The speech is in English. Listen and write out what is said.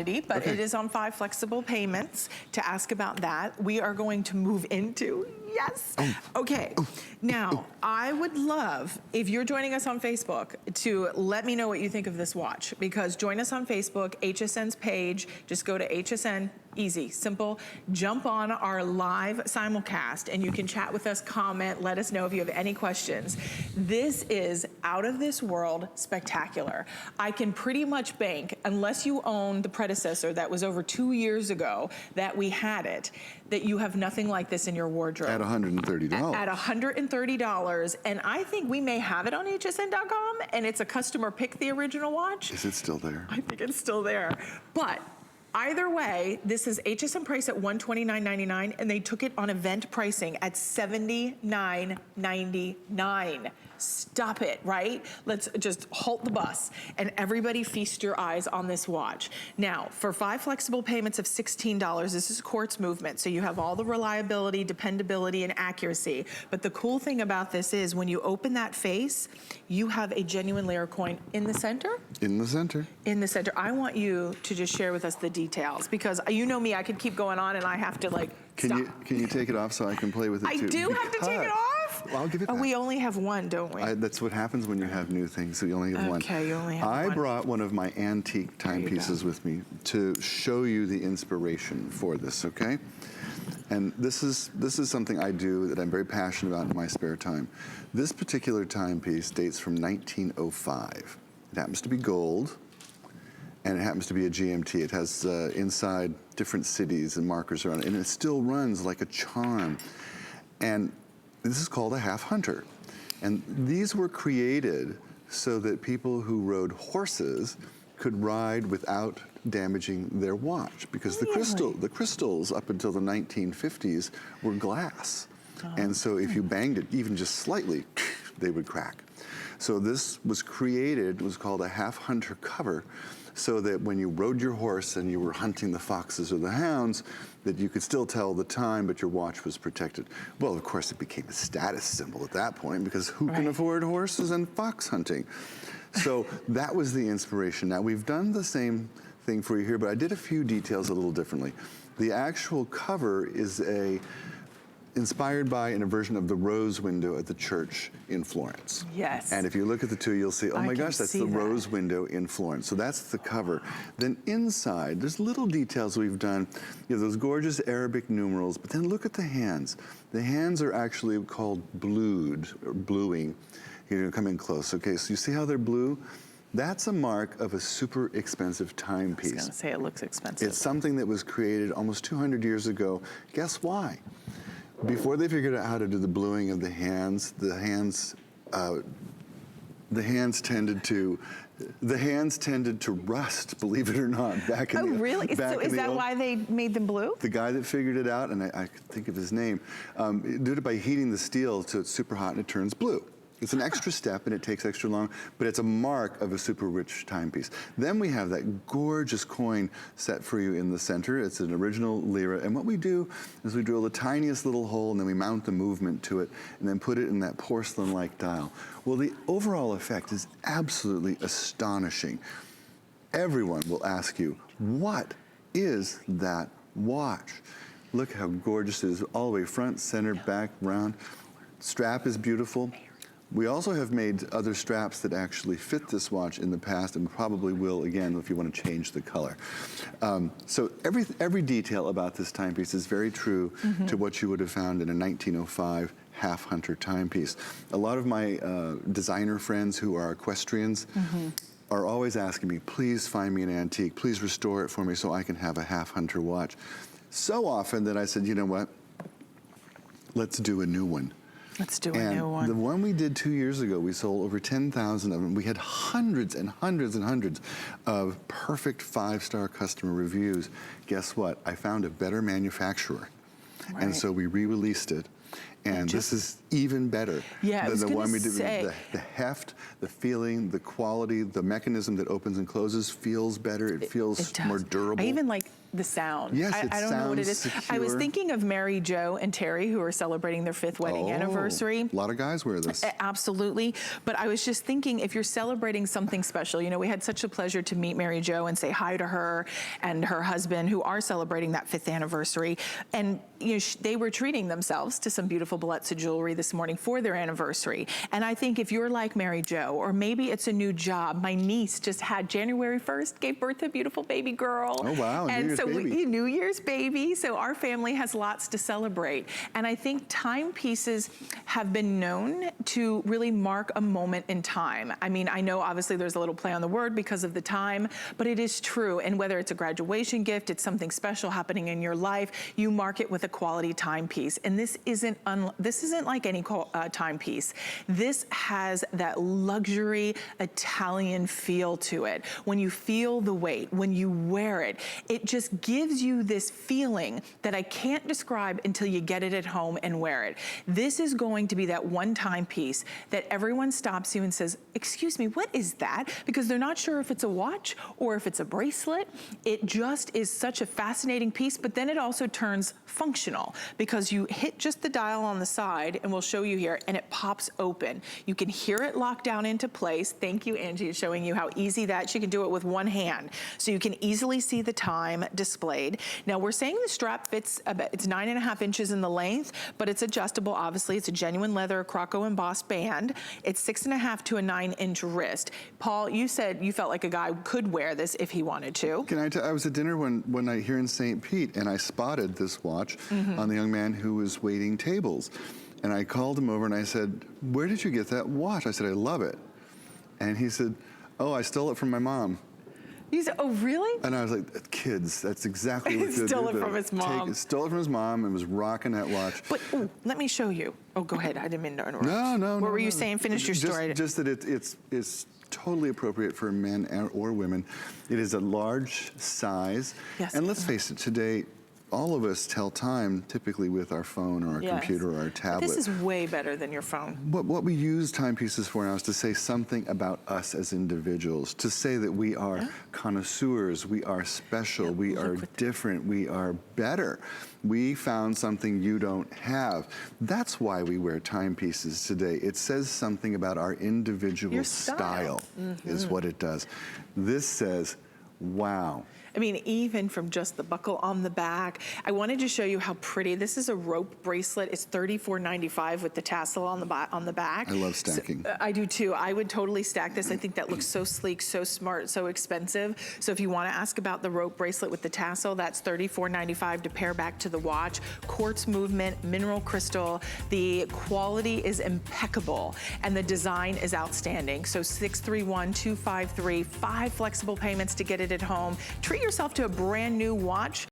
but it is on 5 flexible payments. To ask about that, we are going to move into, yes. Okay, now I would love, if you're joining us on Facebook, to let me know what you think of this watch, because join us on Facebook, HSN's page, just go to HSN, easy, simple, jump on our live simulcast and you can chat with us, comment, let us know if you have any questions. This is out of this world spectacular. I can pretty much bank, unless you own the predecessor that was over 2 years ago that we had it, that you have nothing like this in your wardrobe. At $130. At $130, and I think we may have it on hsn.com, and it's a customer pick the original watch. Is it still there? I think it's still there. But either way, this is HSN price at $129.99, and they took it on event pricing at $79.99. Stop it, right? Let's just halt the bus and everybody feast your eyes on this watch. Now, for 5 flexible payments of $16, this is quartz movement, so you have all the reliability, dependability, and accuracy. But the cool thing about this is when you open that face, you have a genuine Lira coin in the center. In the center. In the center. I want you to just share with us the details, because you know me, I could keep going on and I have to like stop. Can you take it off so I can play with it too? I do have to take it off? Well, I'll give it back. We only have one, don't we? That's what happens when you have new things, so you only have one. Okay, you only have one. I brought one of my antique timepieces with me to show you the inspiration for this, okay? And this is something I do that I'm very passionate about in my spare time. This particular timepiece dates from 1905. It happens to be gold, and it happens to be a GMT. It has inside different cities and markers around it, and it still runs like a charm. And this is called a half hunter. And these were created so that people who rode horses could ride without damaging their watch, because the crystals up until the 1950s were glass. And so if you banged it even just slightly, they would crack. So this was created, it was called a half hunter cover, so that when you rode your horse and you were hunting the foxes or the hounds, that you could still tell the time, but your watch was protected. Well, of course, it became a status symbol at that point, because who can afford horses and fox hunting? So that was the inspiration. Now, we've done the same thing for you here, but I did a few details a little differently. The actual cover is inspired by a version of the rose window at the church in Florence. Yes. And if you look at the two, you'll see, oh my gosh, that's the rose window in Florence. So that's the cover. Then inside, there's little details we've done. You have those gorgeous Arabic numerals, but then look at the hands. The hands are actually called blued, or bluing. You're gonna come in close. Okay, so you see how they're blue? That's a mark of a super expensive timepiece. I was gonna say it looks expensive. It's something that was created almost 200 years ago. Guess why? Before they figured out how to do the bluing of the hands tended to rust, believe it or not, back in the— Oh, really? So is that why they made them blue? The guy that figured it out, and I could think of his name, did it by heating the steel till it's super hot and it turns blue. It's an extra step and it takes extra long, but it's a mark of a super rich timepiece. Then we have that gorgeous coin set for you in the center. It's an original Lira, and what we do is we drill the tiniest little hole and then we mount the movement to it and then put it in that porcelain-like dial. Well, the overall effect is absolutely astonishing. Everyone will ask you, what is that watch? Look how gorgeous it is, all the way front, center, back, round. Strap is beautiful. We also have made other straps that actually fit this watch in the past, and probably will again if you want to change the color. So every detail about this timepiece is very true to what you would have found in a 1905 half hunter timepiece. A lot of my designer friends who are equestrians are always asking me, please find me an antique, please restore it for me so I can have a half hunter watch. So often that I said, you know what, let's do a new one. Let's do a new one. The one we did 2 years ago, we sold over 10,000 of them. We had hundreds and hundreds and hundreds of perfect 5-star customer reviews. Guess what? I found a better manufacturer. Right. And so we re-released it. And this is even better than the one we did. The heft, the feeling, the quality, the mechanism that opens and closes feels better. It feels more durable. I even like the sound. Yes, I don't know what it is. secure. I was thinking of Mary Jo and Terry, who are celebrating their 5th wedding anniversary. A lot of guys wear this. Absolutely. But I was just thinking, if you're celebrating something special, you know, we had such a pleasure to meet Mary Jo and say hi to her and her husband, who are celebrating that 5th anniversary. And you know, they were treating themselves to some beautiful Bellezza jewelry this morning for their anniversary. And I think if you're like Mary Jo, or maybe it's a new job. My niece just had January 1st, gave birth to a beautiful baby girl. Oh, wow. And New Year's baby. So our family has lots to celebrate. And I think timepieces have been known to really mark a moment in time. I mean, I know obviously there's a little play on the word because of the time, but it is true. And whether it's a graduation gift, it's something special happening in your life, you mark it with a quality timepiece. And this isn't like any timepiece. This has that luxury Italian feel to it. When you feel the weight, when you wear it, it just gives you this feeling that I can't describe until you get it at home and wear it. This is going to be that one-time piece that everyone stops you and says, excuse me, what is that? Because they're not sure if it's a watch or if it's a bracelet. It just is such a fascinating piece, but then it also turns functional because you hit just the dial on the side, and we'll show you here, and it pops open. You can hear it lock down into place. Thank you, Angie, showing you how easy that, she can do it with one hand. So you can easily see the time displayed. Now we're saying the strap fits, it's 9.5 inches in the length, but it's adjustable. Obviously, it's a genuine leather Croco embossed band. It's 6.5 to a 9-inch wrist. Paul, you said you felt like a guy could wear this if he wanted to. Can I tell, I was at dinner one night here in St. Pete, and I spotted this watch on the young man who was waiting tables. And I called him over and I said, where did you get that watch? I said, I love it. And he said, oh, I stole it from my mom. You said, oh, really? And I was like, kids, that's exactly what He stole it from his mom. Stole it from his mom and was rocking that watch. But ooh, let me show you. Oh, go ahead. I didn't mean to interrupt. No. What were you saying? Finish your story. Just that it's totally appropriate for men or women. It is a large size. Yes. And let's face it, today, all of us tell time typically with our phone or our computer or our tablet. This is way better than your phone. What we use timepieces for now is to say something about us as individuals, to say that we are connoisseurs, we are special, we are different, we are better. We found something you don't have. That's why we wear timepieces today. It says something about our individual style is what it does. This says, wow. I mean, even from just the buckle on the back. I wanted to show you how pretty. This is a rope bracelet. It's $34.95 with the tassel on the back. I love stacking. So, I do too. I would totally stack this. I think that looks so sleek, so smart, so expensive. So if you want to ask about the rope bracelet with the tassel, that's $34.95 to pair back to the watch. Quartz movement, mineral crystal. The quality is impeccable and the design is outstanding. So 631-253, 5 flexible payments to get it at home. Treat yourself to a brand new watch.